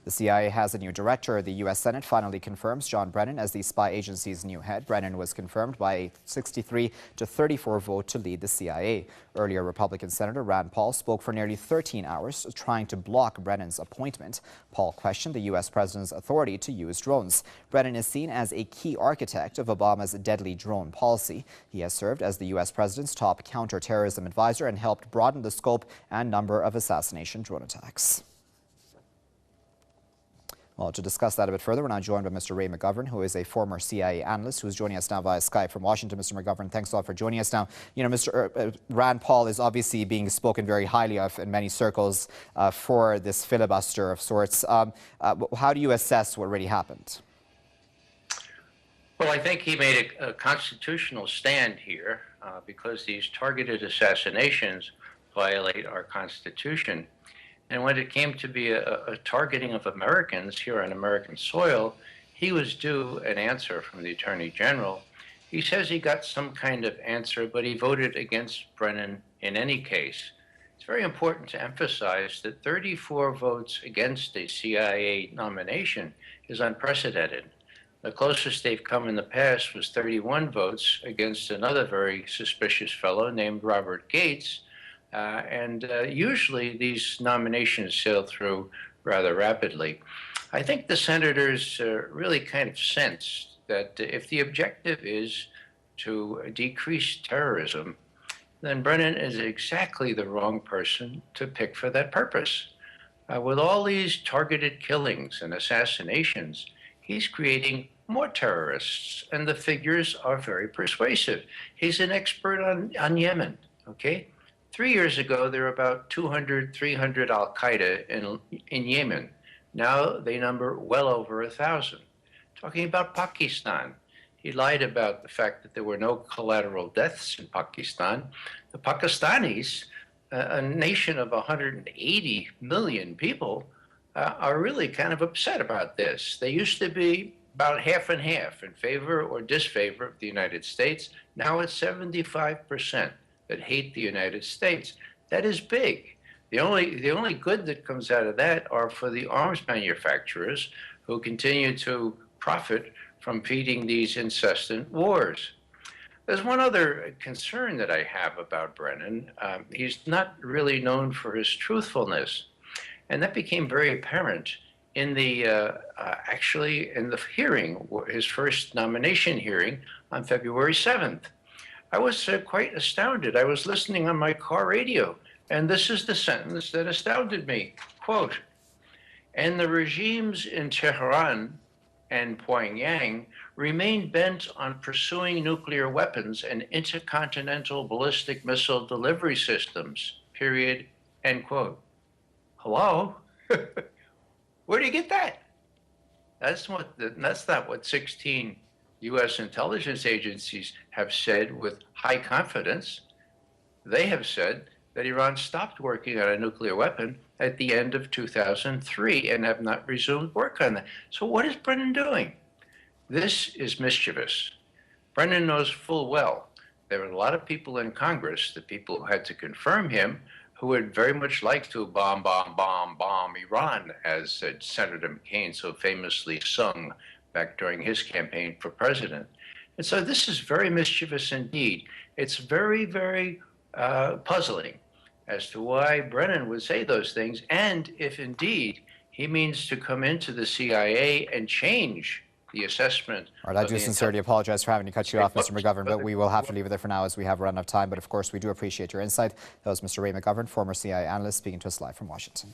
The CIA has a new director. The U.S. Senate finally confirms John Brennan as the spy agency's new head. Brennan was confirmed by a 63-34 vote to lead the CIA. Earlier, Republican Senator Rand Paul spoke for nearly 13 hours trying to block Brennan's appointment. Paul questioned the U.S. president's authority to use drones. Brennan is seen as a key architect of Obama's deadly drone policy. He has served as the U.S. president's top counterterrorism advisor and helped broaden the scope and number of assassination drone attacks. Well, to discuss that a bit further, we're now joined by Mr. Ray McGovern, who is a former CIA analyst, who is joining us now via Skype from Washington. Mr. McGovern, thanks a lot for joining us now. You know, Mr. Rand Paul is obviously being spoken very highly of in many circles for this filibuster of sorts. How do you assess what really happened? Well, I think he made a constitutional stand here because these targeted assassinations violate our Constitution. And when it came to be a targeting of Americans here on American soil, he was due an answer from the Attorney General. He says he got some kind of answer, but he voted against Brennan in any case. It's very important to emphasize that 34 votes against a CIA nomination is unprecedented. The closest they've come in the past was 31 votes against another very suspicious fellow named Robert Gates. Usually these nominations sail through rather rapidly. I think the senators really kind of sensed that if the objective is to decrease terrorism, then Brennan is exactly the wrong person to pick for that purpose. With all these targeted killings and assassinations, he's creating more terrorists, and the figures are very persuasive. He's an expert on Yemen, okay? 3 years ago, there were about 200, 300 Al-queda in Yemen. Now they number well over 1,000. Talking about Pakistan, he lied about the fact that there were no collateral deaths in Pakistan. The Pakistanis, a nation of 180 million people, are really kind of upset about this. They used to be about half and half in favor or disfavor of the United States. Now it's 75%. That hate the United States. That is big. The only good that comes out of that are for the arms manufacturers who continue to profit from feeding these incessant wars. There's one other concern that I have about Brennan. He's not really known for his truthfulness, and that became very apparent in the actually in the hearing, his first nomination hearing on February 7th. I was quite astounded. I was listening on my car radio, and this is the sentence that astounded me. Quote, "And the regimes in Tehran and Pyongyang remain bent on pursuing nuclear weapons and intercontinental ballistic missile delivery systems, period," end quote. Hello? Where do you get that? That's not what 16 U.S. intelligence agencies have said with high confidence. They have said that Iran stopped working on a nuclear weapon at the end of 2003 and have not resumed work on that. So what is Brennan doing? This is mischievous. Brennan knows full well there are a lot of people in Congress, the people who had to confirm him, who would very much like to bomb Iran, as Senator McCain so famously sung back during his campaign for president. And so this is very mischievous indeed. It's very, very puzzling as to why Brennan would say those things, and if indeed he means to come into the CIA and change the assessment. All right, I do sincerely apologize for having to cut you off, Mr. McGovern, but we will have to leave it there for now as we have run out of time. But of course, we do appreciate your insight. That was Mr. Ray McGovern, former CIA analyst, speaking to us live from Washington.